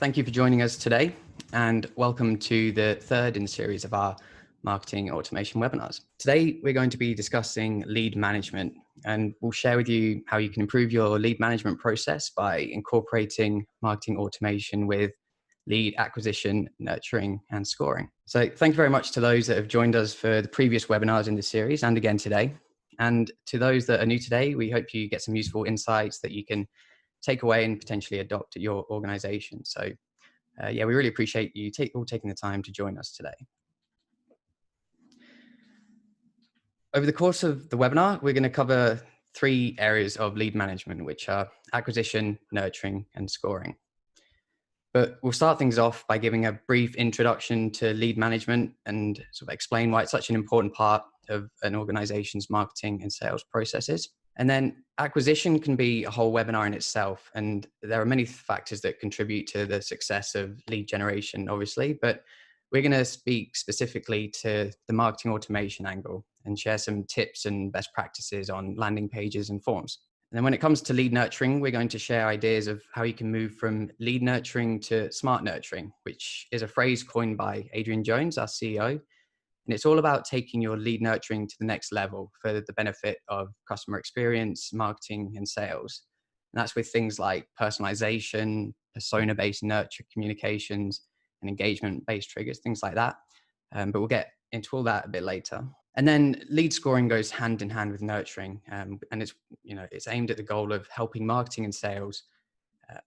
Thank you for joining us today, and welcome to the third in the series of our marketing automation webinars. Today, we're going to be discussing lead management, and we'll share with you how you can improve your lead management process by incorporating marketing automation with lead acquisition, nurturing, and scoring. So thank you very much to those that have joined us for the previous webinars in the series and again today. And to those that are new today, we hope you get some useful insights that you can take away and potentially adopt at your organization. So yeah, we really appreciate you all taking the time to join us today. Over the course of the webinar, we're going to cover three areas of lead management, which are acquisition, nurturing, and scoring. But we'll start things off by giving a brief introduction to lead management and sort of explain why it's such an important part of an organization's marketing and sales processes. And then acquisition can be a whole webinar in itself. And there are many factors that contribute to the success of lead generation, obviously, but we're going to speak specifically to the marketing automation angle and share some tips and best practices on landing pages and forms. And then when it comes to lead nurturing, we're going to share ideas of how you can move from lead nurturing to smart nurturing, which is a phrase coined by Adrian Jones, our CEO. And it's all about taking your lead nurturing to the next level for the benefit of customer experience, marketing, and sales. And that's with things like personalization, persona-based nurture communications, and engagement-based triggers, things like that. But we'll get into all that a bit later. And then lead scoring goes hand in hand with nurturing, and it's aimed at the goal of helping marketing and sales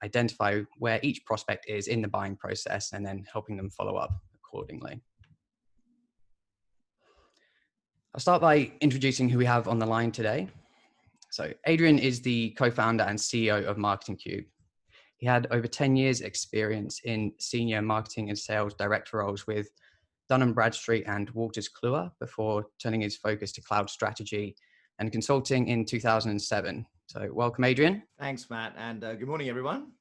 identify where each prospect is in the buying process, and then helping them follow up accordingly. I'll start by introducing who we have on the line today. So Adrian is the co-founder and CEO of Marketing Cube. He had over 10 years experience in senior marketing and sales director roles with Dun & Bradstreet and Wolters Kluwer before turning his focus to cloud strategy and consulting in 2007. So welcome, Adrian. Thanks, Matt. And good morning, everyone.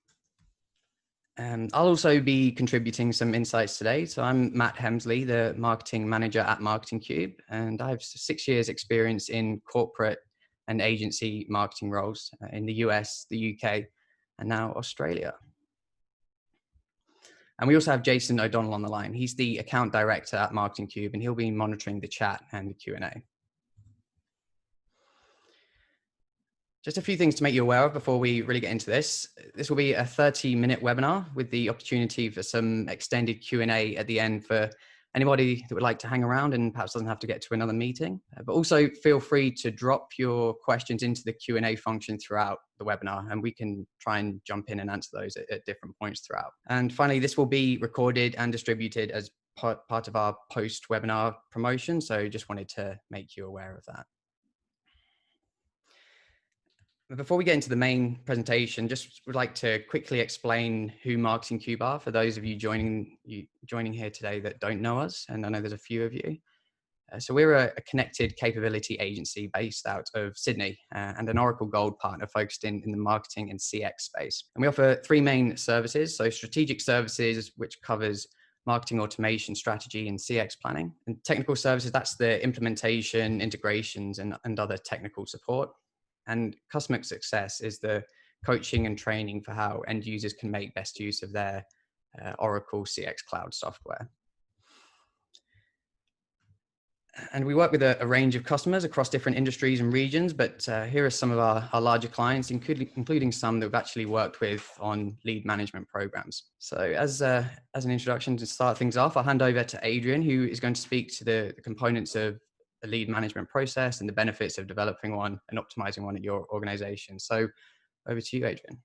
I'll also be contributing some insights today. So I'm Matt Hemsley, the marketing manager at Marketing Cube, and I have 6 years experience in corporate and agency marketing roles in the US, the UK, and now Australia. And we also have Jason O'Donnell on the line. He's the account director at Marketing Cube, and he'll be monitoring the chat and the Q&A. Just a few things to make you aware of before we really get into this. This will be a 30-minute webinar with the opportunity for some extended Q&A at the end for anybody that would like to hang around and perhaps doesn't have to get to another meeting. But also feel free to drop your questions into the Q&A function throughout the webinar, and we can try and jump in and answer those at different points throughout. And finally, this will be recorded and distributed as part of our post-webinar promotion. So just wanted to make you aware of that. Before we get into the main presentation, just would like to quickly explain who Marketing Cube are for those of you joining here today that don't know us, and I know there's a few of you. So we're a connected capability agency based out of Sydney and an Oracle Gold partner focused in the marketing and CX space. And we offer three main services. So strategic services, which covers marketing automation strategy and CX planning. And technical services, that's the implementation, integrations, and other technical support. And customer success is the coaching and training for how end users can make best use of their Oracle CX cloud software. And we work with a range of customers across different industries and regions, but here are some of our larger clients, including some that we've actually worked with on lead management programs. So as an introduction to start things off, I'll hand over to Adrian, who is going to speak to the components of the lead management process and the benefits of developing one and optimizing one at your organization. So over to you, Adrian.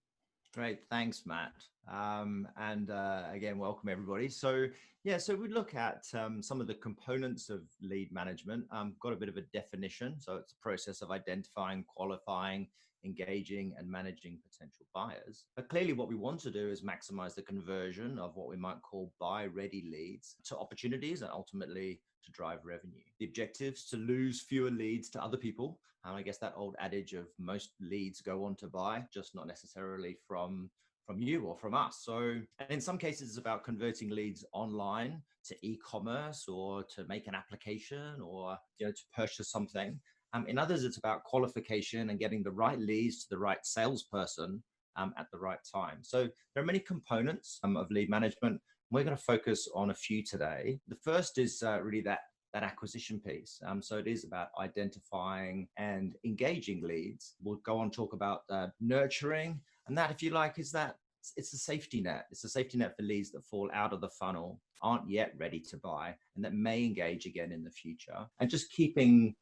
Great. Thanks, Matt. Again, welcome everybody. So we look at some of the components of lead management. Got a bit of a definition. So it's a process of identifying, qualifying, engaging and managing potential buyers. But clearly what we want to do is maximize the conversion of what we might call buy-ready leads to opportunities and ultimately to drive revenue. The objectives to lose fewer leads to other people. And I guess that old adage of most leads go on to buy, just not necessarily from you or from us. So, and in some cases it's about converting leads online to e-commerce or to make an application or to purchase something. In others, it's about qualification and getting the right leads to the right salesperson at the right time. So there are many components of lead management. We're going to focus on a few today. The first is really that acquisition piece. So it is about identifying and engaging leads. We'll go on to talk about nurturing, and that, if you like, is that it's a safety net. It's a safety net for leads that fall out of the funnel, aren't yet ready to buy, and that may engage again in the future. And just keeping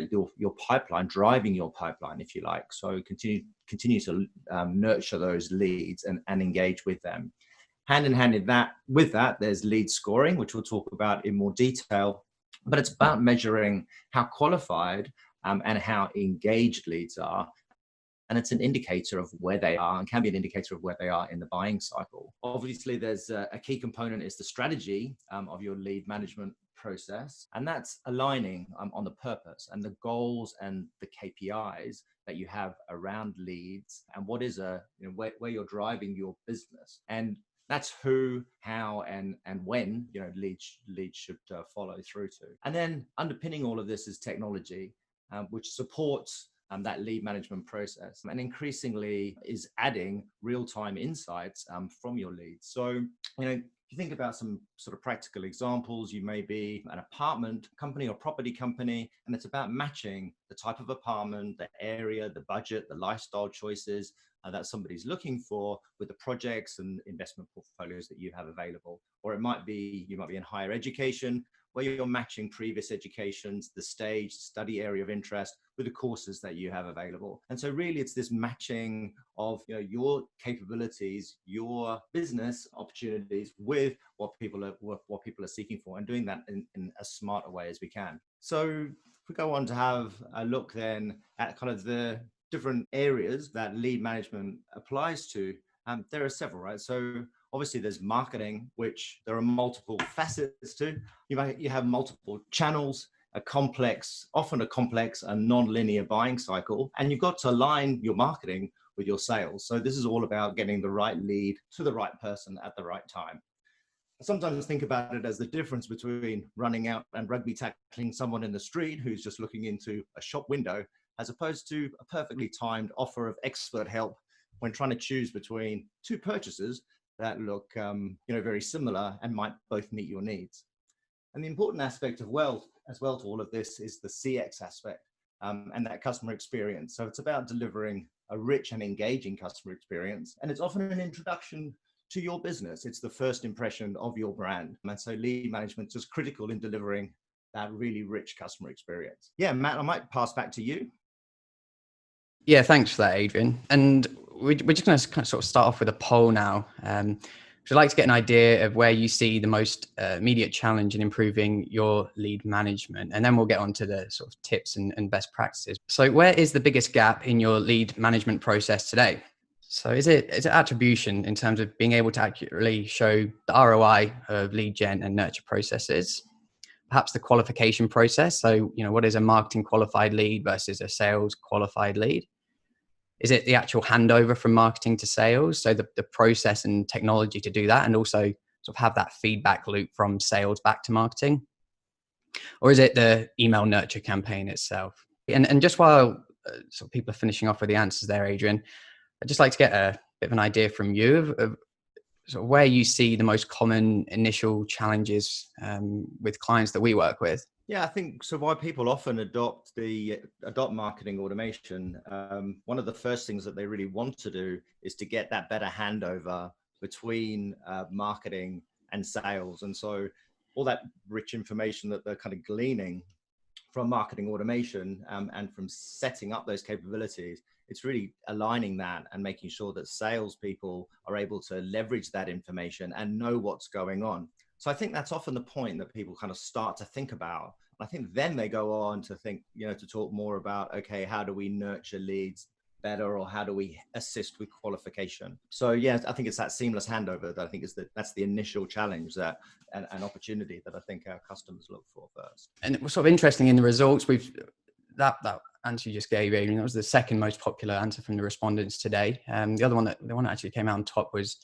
your pipeline, driving your pipeline, if you like. So continue to nurture those leads and engage with them. Hand in hand with that, there's lead scoring, which we'll talk about in more detail. But it's about measuring how qualified and how engaged leads are. And it's an indicator of where they are, and can be an indicator of where they are in the buying cycle. Obviously, there's a key component is the strategy of your lead management process. And that's aligning on the purpose and the goals and the KPIs that you have around leads, and what is where you're driving your business. And that's who, how, and when leads should follow through to. And then underpinning all of this is technology, which supports that lead management process, and increasingly is adding real-time insights from your leads. So, if you think about some sort of practical examples, you may be an apartment company or property company, and it's about matching the type of apartment, the area, the budget, the lifestyle choices that somebody's looking for with the projects and investment portfolios that you have available. Or you might be in higher education, where you're matching previous educations, the stage, study area of interest with the courses that you have available. And so really it's this matching of your capabilities, your business opportunities with what people are seeking for, and doing that in as smart a way as we can. So if we go on to have a look then at kind of the different areas that lead management applies to, there are several, right? So obviously there's marketing, which there are multiple facets to. You have multiple channels, often a complex and non-linear buying cycle, and you've got to align your marketing with your sales. So this is all about getting the right lead to the right person at the right time. I sometimes think about it as the difference between running out and rugby tackling someone in the street who's just looking into a shop window, as opposed to a perfectly timed offer of expert help when trying to choose between two purchases that look very similar and might both meet your needs. And the important aspect as well to all of this is the CX aspect and that customer experience. So it's about delivering a rich and engaging customer experience, and it's often an introduction to your business. It's the first impression of your brand. And so lead management is just critical in delivering that really rich customer experience. Yeah, Matt, I might pass back to you. Yeah, thanks for that, Adrian. And we're just going to kind of sort of start off with a poll now. I'd like to get an idea of where you see the most immediate challenge in improving your lead management. And then we'll get on to the sort of tips and best practices. So where is the biggest gap in your lead management process today? So is it attribution in terms of being able to accurately show the ROI of lead gen and nurture processes? Perhaps the qualification process. So, what is a marketing qualified lead versus a sales qualified lead? Is it the actual handover from marketing to sales? So the process and technology to do that, and also sort of have that feedback loop from sales back to marketing? Or is it the email nurture campaign itself? And just while sort of people are finishing off with the answers there, Adrian, I'd just like to get a bit of an idea from you of sort of where you see the most common initial challenges with clients that we work with. Yeah, I think so. Why people often adopt marketing automation, one of the first things that they really want to do is to get that better handover between marketing and sales. And so all that rich information that they're kind of gleaning from marketing automation and from setting up those capabilities, it's really aligning that and making sure that salespeople are able to leverage that information and know what's going on. So I think that's often the point that people kind of start to think about. I think then they go on to think, to talk more about, okay, how do we nurture leads better, or how do we assist with qualification? So yeah, I think it's that seamless handover that I think that's the initial challenge, that an opportunity that I think our customers look for first. And it was sort of interesting in the results, that answer you just gave, Adrian, that was the second most popular answer from the respondents today. The one that actually came out on top was,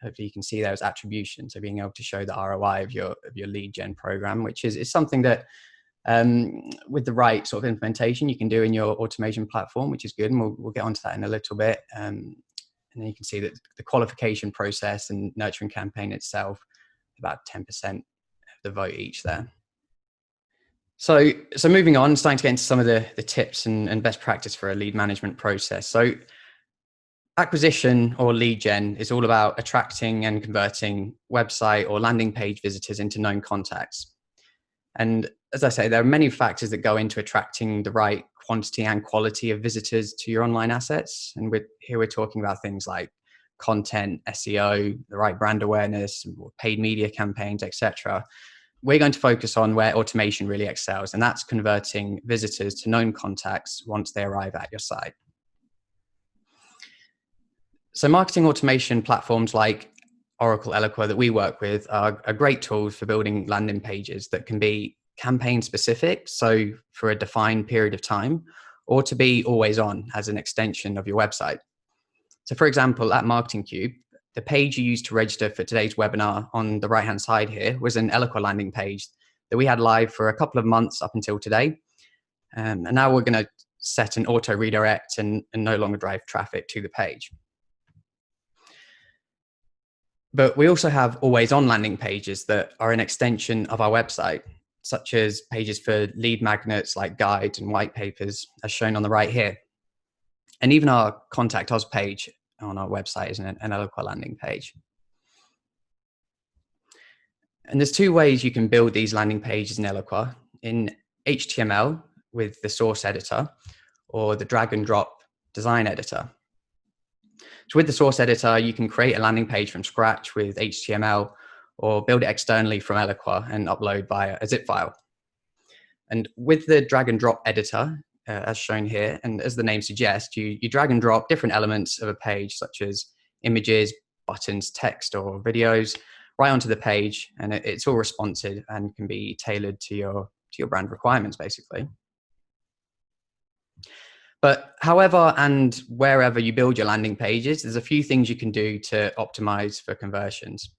hopefully you can see there, was attribution. So being able to show the ROI of your lead gen program, which is something that with the right sort of implementation you can do in your automation platform, which is good. And we'll get onto that in a little bit. And then you can see that the qualification process and nurturing campaign itself, about 10% of the vote each there. So moving on, starting to get into some of the tips and best practice for a lead management process. So acquisition or lead gen is all about attracting and converting website or landing page visitors into known contacts. And as I say, there are many factors that go into attracting the right quantity and quality of visitors to your online assets. And here we're talking about things like content, SEO, the right brand awareness, paid media campaigns, etc. We're going to focus on where automation really excels, and that's converting visitors to known contacts once they arrive at your site. So marketing automation platforms like Oracle Eloqua that we work with are great tools for building landing pages that can be campaign specific, so for a defined period of time, or to be always on as an extension of your website. So for example, at Marketing Cube, the page you used to register for today's webinar on the right-hand side here was an Eloqua landing page that we had live for a couple of months up until today. And now we're going to set an auto redirect and no longer drive traffic to the page. But we also have always on landing pages that are an extension of our website, such as pages for lead magnets like guides and white papers, as shown on the right here. And even our Contact Us page on our website is an Eloqua landing page. And there's two ways you can build these landing pages in Eloqua: in HTML with the source editor, or the drag and drop design editor. So with the source editor, you can create a landing page from scratch with HTML, or build it externally from Eloqua and upload via a zip file. And with the drag and drop editor, as shown here, and as the name suggests, you drag and drop different elements of a page, such as images, buttons, text, or videos, right onto the page, and it's all responsive and can be tailored to your brand requirements, basically. But however and wherever you build your landing pages, there's a few things you can do to optimize for conversions.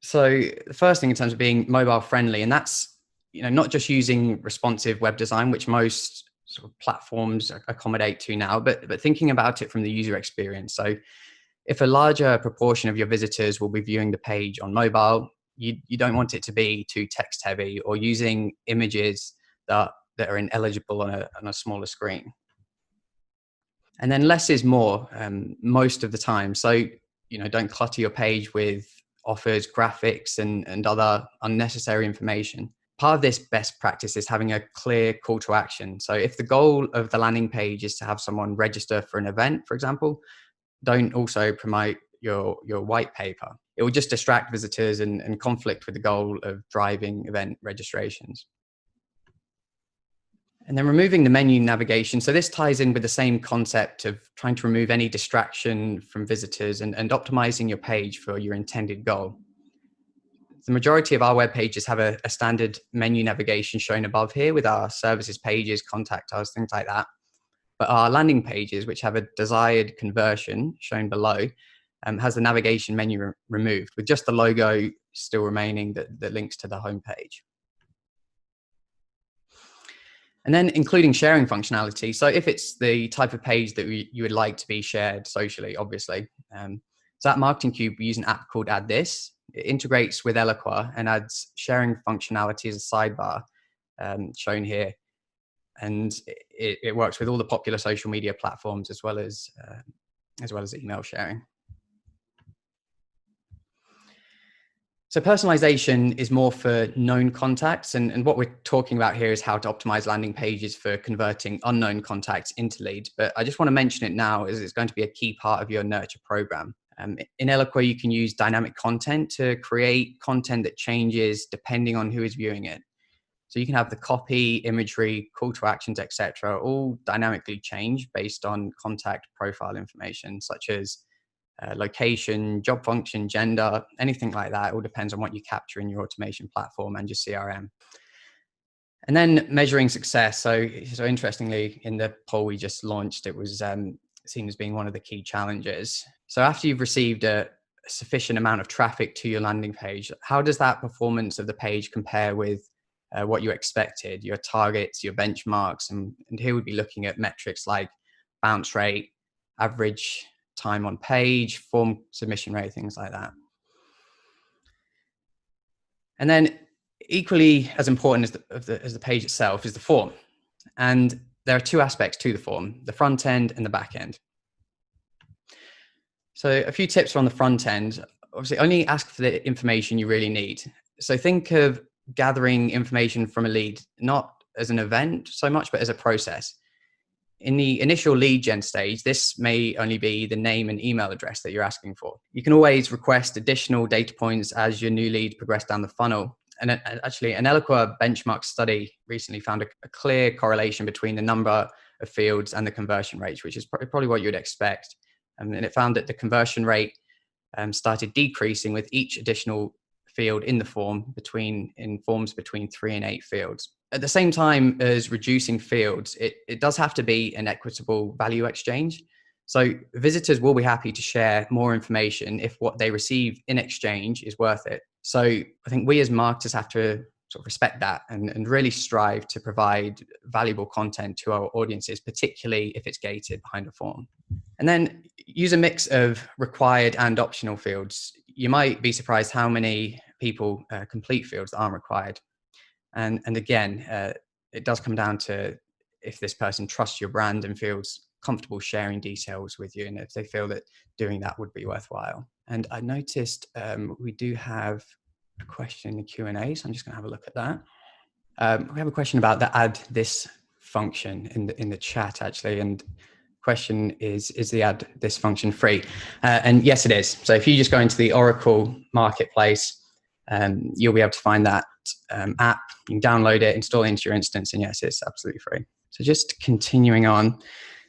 So the first thing in terms of being mobile friendly, and that's not just using responsive web design, which most sort of platforms accommodate to now, but thinking about it from the user experience. So if a larger proportion of your visitors will be viewing the page on mobile, you don't want it to be too text heavy or using images that are ineligible on a smaller screen. And then less is more most of the time. So, don't clutter your page with offers, graphics, and other unnecessary information. Part of this best practice is having a clear call to action. So if the goal of the landing page is to have someone register for an event, for example, don't also promote your white paper. It will just distract visitors and conflict with the goal of driving event registrations. And then removing the menu navigation. So this ties in with the same concept of trying to remove any distraction from visitors and optimizing your page for your intended goal. The majority of our web pages have a standard menu navigation shown above here with our services pages, contact us, things like that. But our landing pages, which have a desired conversion shown below, has the navigation menu removed with just the logo still remaining that links to the home page. And then including sharing functionality. So if it's the type of page that you would like to be shared socially, obviously. So at Marketing Cube, we use an app called Add This. It integrates with Eloqua and adds sharing functionality as a sidebar, shown here. And it works with all the popular social media platforms as well as email sharing. So personalization is more for known contacts, and what we're talking about here is how to optimize landing pages for converting unknown contacts into leads. But I just want to mention it now as it's going to be a key part of your nurture program. In Eloqua, you can use dynamic content to create content that changes depending on who is viewing it. So you can have the copy, imagery, call to actions, etc., all dynamically change based on contact profile information, such as location, job function, gender, anything like that. It all depends on what you capture in your automation platform and your CRM. And then measuring success. So interestingly, in the poll we just launched, it was seen as being one of the key challenges. So after you've received a sufficient amount of traffic to your landing page, how does that performance of the page compare with what you expected, your targets, your benchmarks? And here we'd be looking at metrics like bounce rate, average time on page, form submission rate, things like that. And then equally as important as the page itself is the form. And there are two aspects to the form, the front end and the back end. So a few tips on the front end. Obviously, only ask for the information you really need. So think of gathering information from a lead, not as an event so much, but as a process. In the initial lead gen stage, this may only be the name and email address that you're asking for. You can always request additional data points as your new lead progresses down the funnel. And actually, an Eloqua benchmark study recently found a clear correlation between the number of fields and the conversion rates, which is probably what you'd expect. And it found that the conversion rate started decreasing with each additional field in the form in forms between 3 and 8 fields. At the same time as reducing fields, it does have to be an equitable value exchange. So visitors will be happy to share more information if what they receive in exchange is worth it. So I think we as marketers have to sort of respect that and really strive to provide valuable content to our audiences, particularly if it's gated behind a form. And then use a mix of required and optional fields. You might be surprised how many people complete fields that aren't required. And again, it does come down to if this person trusts your brand and feels comfortable sharing details with you, and if they feel that doing that would be worthwhile. And I noticed we do have a question in the Q&A, so I'm just going to have a look at that. We have a question about the add this function in the chat, actually, and question is the add this function free? And yes, it is. So if you just go into the Oracle marketplace, you'll be able to find that app. You can download it, install it into your instance, and yes, it's absolutely free. So just continuing on.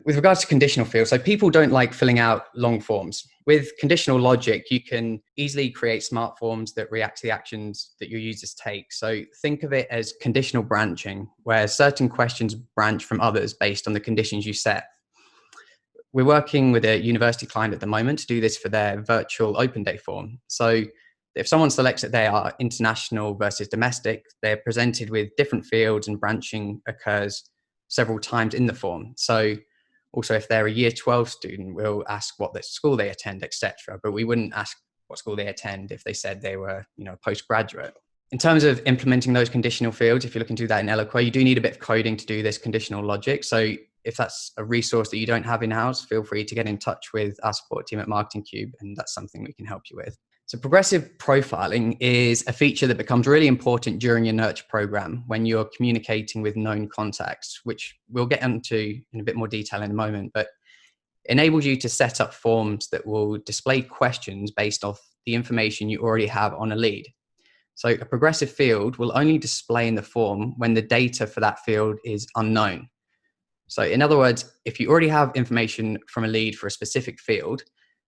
With regards to conditional fields, so people don't like filling out long forms. With conditional logic, you can easily create smart forms that react to the actions that your users take. So think of it as conditional branching, where certain questions branch from others based on the conditions you set. We're working with a university client at the moment to do this for their virtual open day form. So if someone selects that they are international versus domestic, they're presented with different fields, and branching occurs several times in the form. So also, if they're a year 12 student, we'll ask what the school they attend, etc. But we wouldn't ask what school they attend if they said they were, a postgraduate. In terms of implementing those conditional fields, if you're looking to do that in Eloqua, you do need a bit of coding to do this conditional logic. So if that's a resource that you don't have in-house, feel free to get in touch with our support team at Marketing Cube, and that's something we can help you with. So progressive profiling is a feature that becomes really important during your nurture program when you're communicating with known contacts, which we'll get into in a bit more detail in a moment, but enables you to set up forms that will display questions based off the information you already have on a lead. So a progressive field will only display in the form when the data for that field is unknown. So in other words, if you already have information from a lead for a specific field,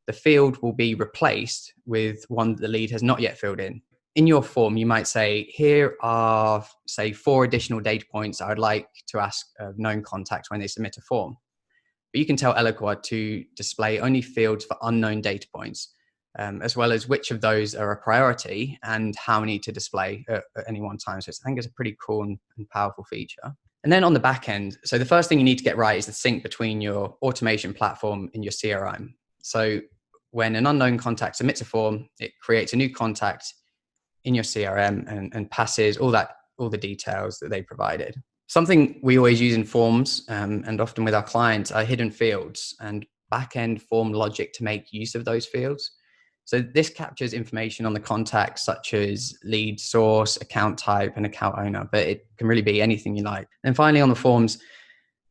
the field will be replaced with one that the lead has not yet filled in. In your form, you might say, here are, say, 4 additional data points I would like to ask of known contacts when they submit a form. But you can tell Eloqua to display only fields for unknown data points, as well as which of those are a priority and how many to display at any one time. So I think it's a pretty cool and powerful feature. And then on the back end, so the first thing you need to get right is the sync between your automation platform and your CRM. So when an unknown contact submits a form, it creates a new contact in your CRM and passes all the details that they provided. Something we always use in forms and often with our clients are hidden fields and back-end form logic to make use of those fields. So this captures information on the contacts such as lead source, account type, and account owner, but it can really be anything you like. And finally, on the forms,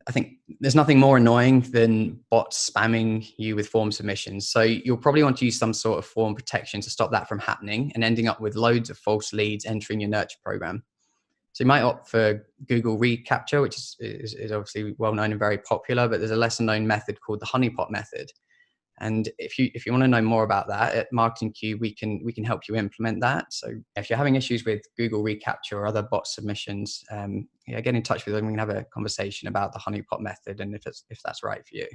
I think there's nothing more annoying than bots spamming you with form submissions. So you'll probably want to use some sort of form protection to stop that from happening and ending up with loads of false leads entering your nurture program. So you might opt for Google reCAPTCHA, which is obviously well known and very popular, but there's a lesser known method called the honeypot method. And if you want to know more about that, at Marketing Cube, we can help you implement that. So if you're having issues with Google reCAPTCHA or other bot submissions, get in touch with them. We can have a conversation about the honeypot method and if that's right for you.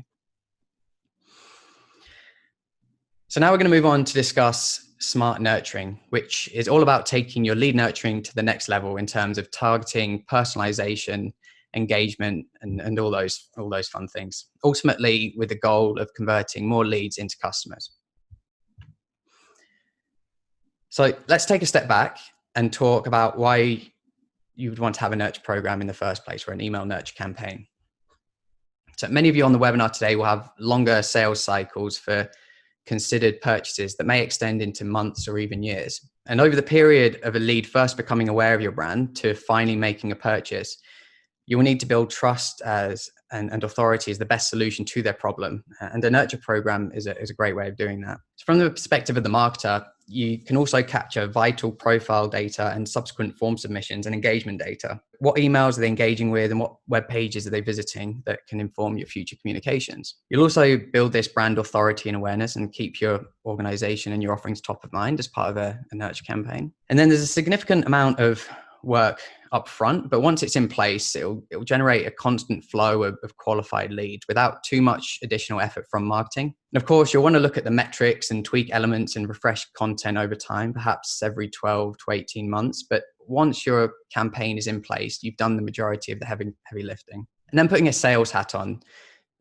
So now we're going to move on to discuss smart nurturing, which is all about taking your lead nurturing to the next level in terms of targeting, personalization, engagement, and all those fun things. Ultimately, with the goal of converting more leads into customers. So let's take a step back and talk about why you would want to have a nurture program in the first place, or an email nurture campaign. So many of you on the webinar today will have longer sales cycles for considered purchases that may extend into months or even years. And over the period of a lead first becoming aware of your brand to finally making a purchase, you will need to build trust and authority as the best solution to their problem. And a nurture program is a great way of doing that. So from the perspective of the marketer, you can also capture vital profile data and subsequent form submissions and engagement data. What emails are they engaging with, and what web pages are they visiting that can inform your future communications? You'll also build this brand authority and awareness and keep your organization and your offerings top of mind as part of a nurture campaign. And then there's a significant amount of work up front, but once it's in place, it'll generate a constant flow of qualified leads without too much additional effort from marketing. And of course, you'll want to look at the metrics and tweak elements and refresh content over time, perhaps every 12 to 18 months. But once your campaign is in place, you've done the majority of the heavy lifting. And then putting a sales hat on.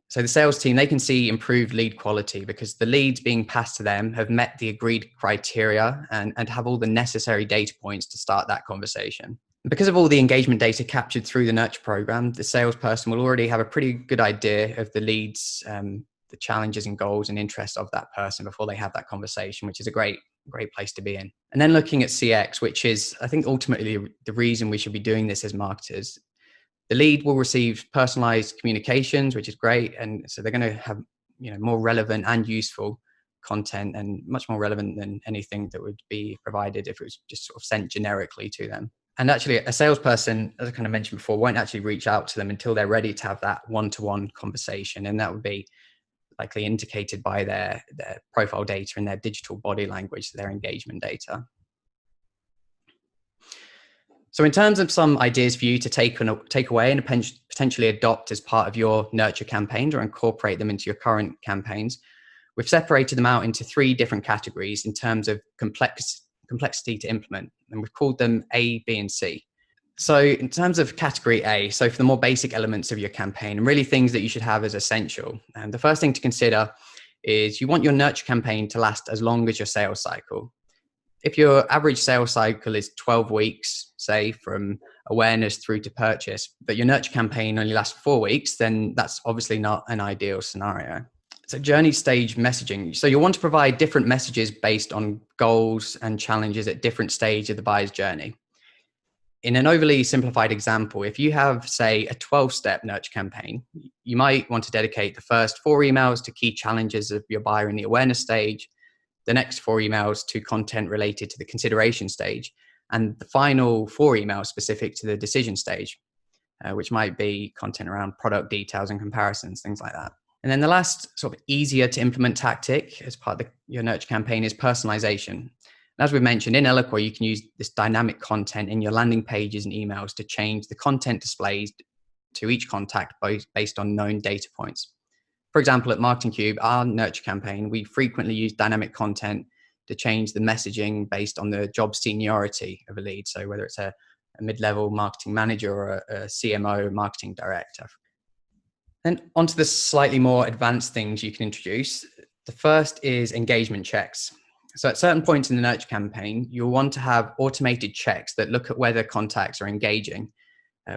So the sales team, they can see improved lead quality because the leads being passed to them have met the agreed criteria and have all the necessary data points to start that conversation. Because of all the engagement data captured through the nurture program, the salesperson will already have a pretty good idea of the leads, the challenges and goals and interests of that person before they have that conversation, which is a great place to be in. And then looking at CX, which is, I think, ultimately the reason we should be doing this as marketers. The lead will receive personalized communications, which is great. And so they're going to have, more relevant and useful content, and much more relevant than anything that would be provided if it was just sort of sent generically to them. And actually, a salesperson, as I kind of mentioned before, won't actually reach out to them until they're ready to have that one-to-one conversation. And that would be likely indicated by their profile data and their digital body language, their engagement data. So in terms of some ideas for you to take away and potentially adopt as part of your nurture campaigns or incorporate them into your current campaigns, we've separated them out into 3 different categories in terms of complexity to implement, and we've called them A, B, and C. So in terms of category A, so for the more basic elements of your campaign and really things that you should have as essential, and the first thing to consider is you want your nurture campaign to last as long as your sales cycle. If your average sales cycle is 12 weeks, say from awareness through to purchase, but your nurture campaign only lasts 4 weeks, then that's obviously not an ideal scenario. So journey stage messaging. So you'll want to provide different messages based on goals and challenges at different stages of the buyer's journey. In an overly simplified example, if you have, say, a 12-step nurture campaign, you might want to dedicate the first 4 emails to key challenges of your buyer in the awareness stage, the next 4 emails to content related to the consideration stage, and the final 4 emails specific to the decision stage, which might be content around product details and comparisons, things like that. And then the last sort of easier to implement tactic as part of your nurture campaign is personalization. And as we mentioned, in Eloquent, you can use this dynamic content in your landing pages and emails to change the content displays to each contact based on known data points. For example, at Marketing Cube, our nurture campaign, we frequently use dynamic content to change the messaging based on the job seniority of a lead. So whether it's a mid-level marketing manager or a CMO marketing director. Then onto the slightly more advanced things you can introduce. The first is engagement checks. So at certain points in the nurture campaign, you'll want to have automated checks that look at whether contacts are engaging,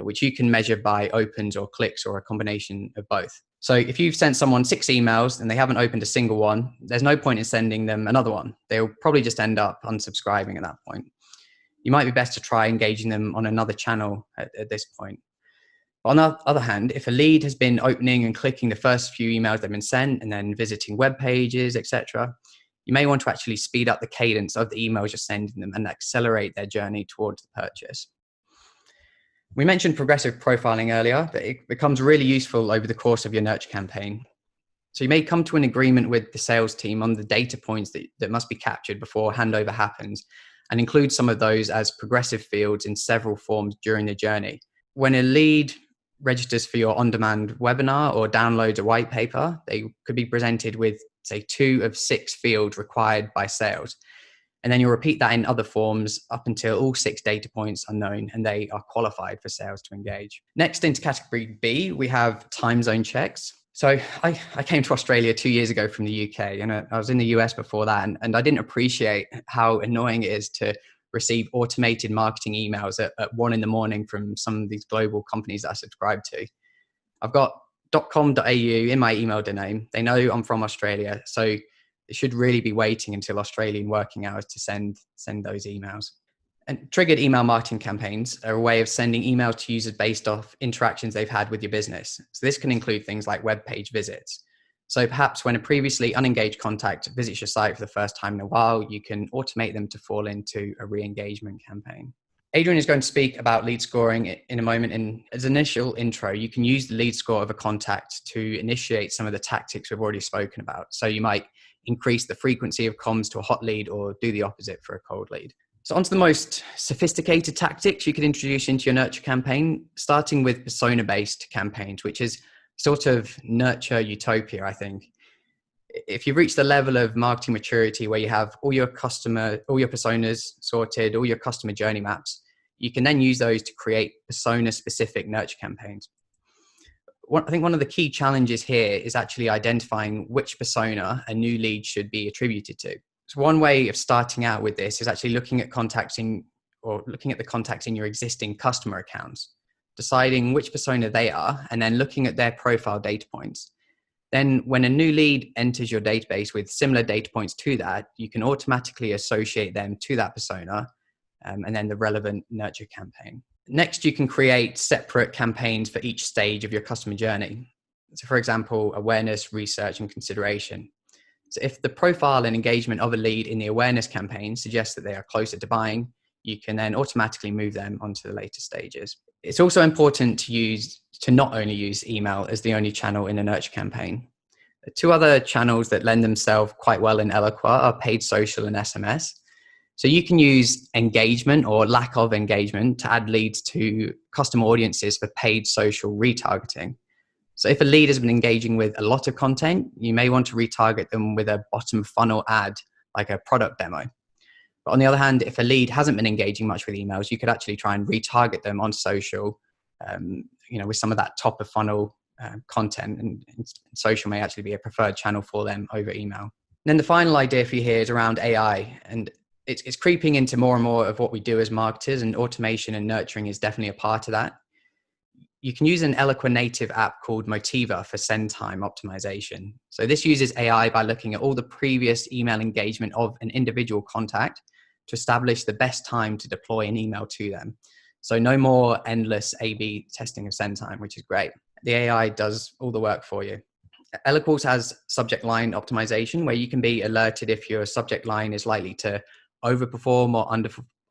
which you can measure by opens or clicks or a combination of both. So if you've sent someone 6 emails and they haven't opened a single one, there's no point in sending them another one. They'll probably just end up unsubscribing at that point. You might be best to try engaging them on another channel at this point. But on the other hand, if a lead has been opening and clicking the first few emails they've been sent and then visiting web pages, etc., you may want to actually speed up the cadence of the emails you're sending them and accelerate their journey towards the purchase. We mentioned progressive profiling earlier, but it becomes really useful over the course of your nurture campaign. So you may come to an agreement with the sales team on the data points that must be captured before handover happens, and include some of those as progressive fields in several forms during the journey. When a lead registers for your on-demand webinar or downloads a white paper, they could be presented with, say, 2 of 6 fields required by sales. And then you'll repeat that in other forms up until all 6 data points are known and they are qualified for sales to engage. Next, into category B, we have time zone checks. So I came to Australia 2 years ago from the UK, and I was in the US before that, and I didn't appreciate how annoying it is to receive automated marketing emails at 1 a.m. from some of these global companies that I subscribe to. I've got .com.au in my email domain. They know I'm from Australia, so it should really be waiting until Australian working hours to send those emails. And triggered email marketing campaigns are a way of sending emails to users based off interactions they've had with your business. So this can include things like web page visits. So perhaps when a previously unengaged contact visits your site for the first time in a while, you can automate them to fall into a re-engagement campaign. Adrian is going to speak about lead scoring in a moment. And as an initial intro, you can use the lead score of a contact to initiate some of the tactics we've already spoken about. So you might increase the frequency of comms to a hot lead or do the opposite for a cold lead. So onto the most sophisticated tactics you could introduce into your nurture campaign, starting with persona-based campaigns, which is sort of nurture utopia, I think. If you've reached the level of marketing maturity where you have all your personas sorted, all your customer journey maps, you can then use those to create persona-specific nurture campaigns. I think one of the key challenges here is actually identifying which persona a new lead should be attributed to. So one way of starting out with this is actually looking at the contacts in your existing customer accounts, deciding which persona they are, and then looking at their profile data points. Then when a new lead enters your database with similar data points to that, you can automatically associate them to that persona and then the relevant nurture campaign. Next, you can create separate campaigns for each stage of your customer journey. So for example, awareness, research, and consideration. So if the profile and engagement of a lead in the awareness campaign suggests that they are closer to buying, you can then automatically move them onto the later stages. It's also important to not only use email as the only channel in a nurture campaign. Two other channels that lend themselves quite well in Eloqua are paid social and SMS. So you can use engagement or lack of engagement to add leads to custom audiences for paid social retargeting. So if a lead has been engaging with a lot of content, you may want to retarget them with a bottom funnel ad, like a product demo. But on the other hand, if a lead hasn't been engaging much with emails, you could actually try and retarget them on social, with some of that top of funnel content, and social may actually be a preferred channel for them over email. And then the final idea for you here is around AI, and it's creeping into more and more of what we do as marketers, and automation and nurturing is definitely a part of that. You can use an Eloqua native app called Motiva for send time optimization. So this uses AI by looking at all the previous email engagement of an individual contact to establish the best time to deploy an email to them. So no more endless A/B testing of send time, which is great. The AI does all the work for you. Eloqua also has subject line optimization, where you can be alerted if your subject line is likely to overperform or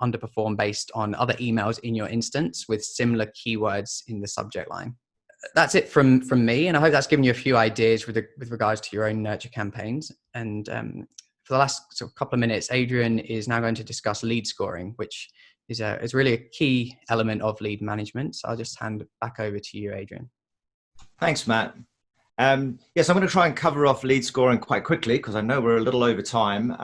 underperform based on other emails in your instance with similar keywords in the subject line. That's it from me, and I hope that's given you a few ideas with regards to your own nurture campaigns. And for the last couple of minutes, Adrian is now going to discuss lead scoring, which is really a key element of lead management. So I'll just hand it back over to you, Adrian. Thanks, Matt. Yes, I'm going to try and cover off lead scoring quite quickly because I know we're a little over time.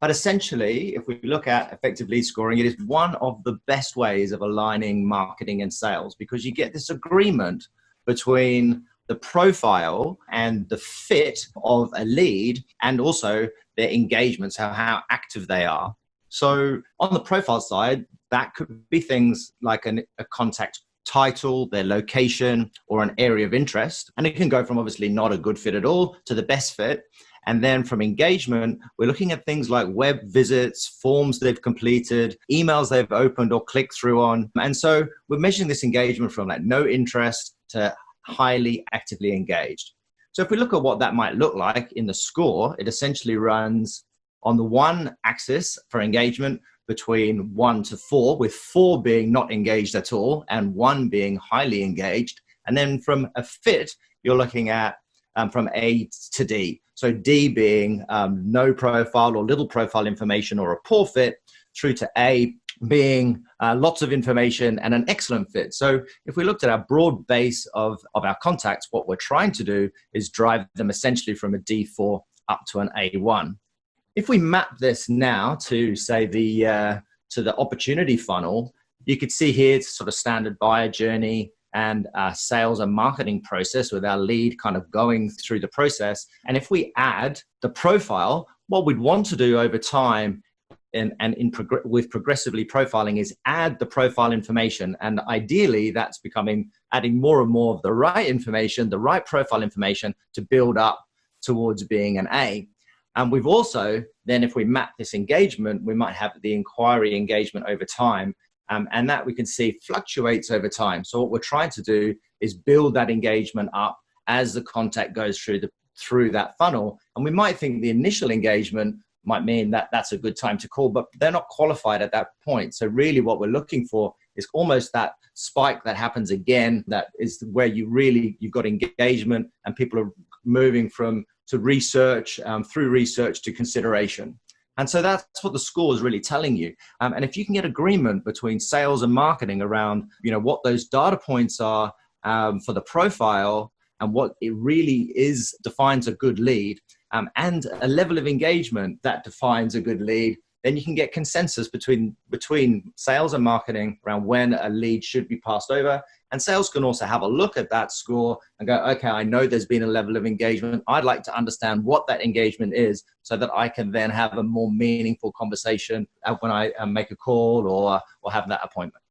But essentially, if we look at effective lead scoring, it is one of the best ways of aligning marketing and sales, because you get this agreement between the profile and the fit of a lead and also their engagements, how active they are. So on the profile side, that could be things like a contact title, their location, or an area of interest. And it can go from obviously not a good fit at all to the best fit. And then from engagement, we're looking at things like web visits, forms they've completed, emails they've opened or clicked through on. And so we're measuring this engagement from like no interest to highly actively engaged. So if we look at what that might look like in the score, it essentially runs on the one axis for engagement between 1 to 4, with 4 being not engaged at all and 1 being highly engaged. And then from a fit, you're looking at from A to D. So D being no profile or little profile information or a poor fit, through to A being lots of information and an excellent fit. So if we looked at our broad base of our contacts, what we're trying to do is drive them essentially from a D4 up to an A1. if we map this now to say to the opportunity funnel, you could see here it's sort of standard buyer journey and sales and marketing process with our lead kind of going through the process. And if we add the profile, what we'd want to do over time with progressively profiling is add the profile information. And ideally, that's adding more and more of the right information, the right profile information to build up towards being an A. And we've also, then if we map this engagement, we might have the inquiry engagement over time. And that we can see fluctuates over time. So what we're trying to do is build that engagement up as the contact goes through that funnel. And we might think the initial engagement might mean that that's a good time to call, but they're not qualified at that point. So really what we're looking for is almost that spike that happens again, that is where you've got engagement and people are moving to research, through research to consideration. And so that's what the score is really telling you. And if you can get agreement between sales and marketing around, what those data points are for the profile and what it really defines a good lead, and a level of engagement that defines a good lead, then you can get consensus between sales and marketing around when a lead should be passed over. And sales can also have a look at that score and go, okay, I know there's been a level of engagement. I'd like to understand what that engagement is so that I can then have a more meaningful conversation when I make a call or have that appointment.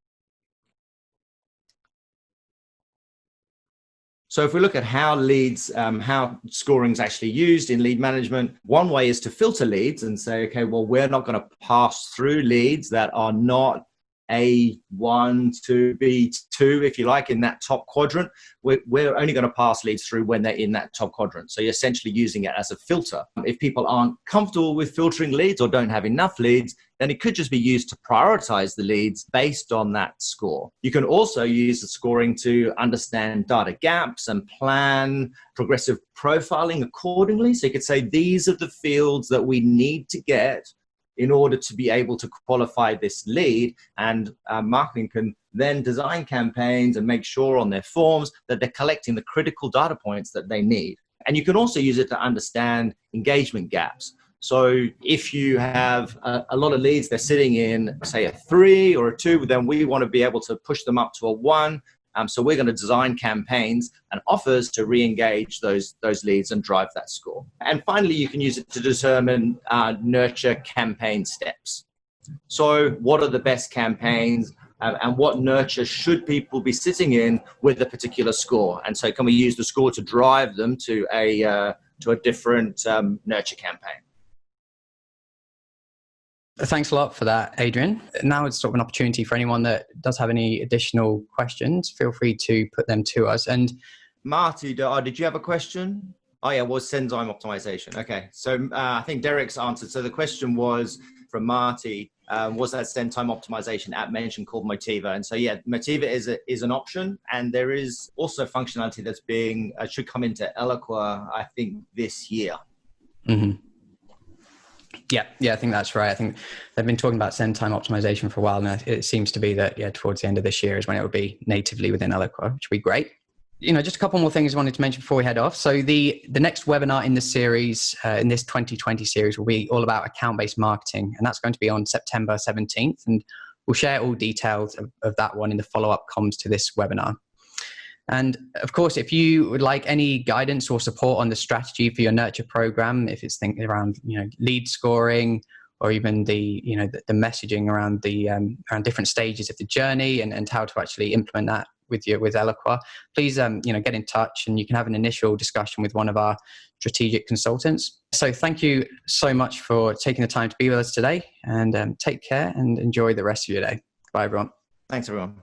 So if we look at how scoring is actually used in lead management, one way is to filter leads and say, okay, well, we're not going to pass through leads that are not A1 to B2, if you like, in that top quadrant. We're only going to pass leads through when they're in that top quadrant. So you're essentially using it as a filter. If people aren't comfortable with filtering leads or don't have enough leads, then it could just be used to prioritize the leads based on that score. You can also use the scoring to understand data gaps and plan progressive profiling accordingly. So you could say, these are the fields that we need to get in order to be able to qualify this lead, and marketing can then design campaigns and make sure on their forms that they're collecting the critical data points that they need. And you can also use it to understand engagement gaps. So if you have a lot of leads, they're sitting in, say, a 3 or a 2, then we want to be able to push them up to a 1. So we're going to design campaigns and offers to re-engage those leads and drive that score. And finally, you can use it to determine nurture campaign steps. So what are the best campaigns and what nurture should people be sitting in with a particular score? And so can we use the score to drive them to a different nurture campaign? Thanks a lot for that, Adrian. Now it's sort of an opportunity for anyone that does have any additional questions. Feel free to put them to us. And Marty, did you have a question? Oh yeah, was Senzyme optimization. Okay, so I think Derek's answered. So the question was from Marty, was that Senzyme optimization app mentioned called Motiva? And so yeah, Motiva is an option, and there is also functionality that's should come into Eloqua, I think, this year. Mm-hmm. Yeah, I think that's right. I think they've been talking about send time optimization for a while, and it seems to be that towards the end of this year is when it will be natively within Eloqua, which would be great. Just a couple more things I wanted to mention before we head off. So the next webinar in this series, in this 2020 series, will be all about account-based marketing, and that's going to be on September 17th, and we'll share all details of that one in the follow-up comms to this webinar. And of course, if you would like any guidance or support on the strategy for your nurture program, if it's thinking around, lead scoring, or even the messaging around around different stages of the journey and how to actually implement that with Eloqua, please, get in touch, and you can have an initial discussion with one of our strategic consultants. So thank you so much for taking the time to be with us today, and take care and enjoy the rest of your day. Bye, everyone. Thanks, everyone.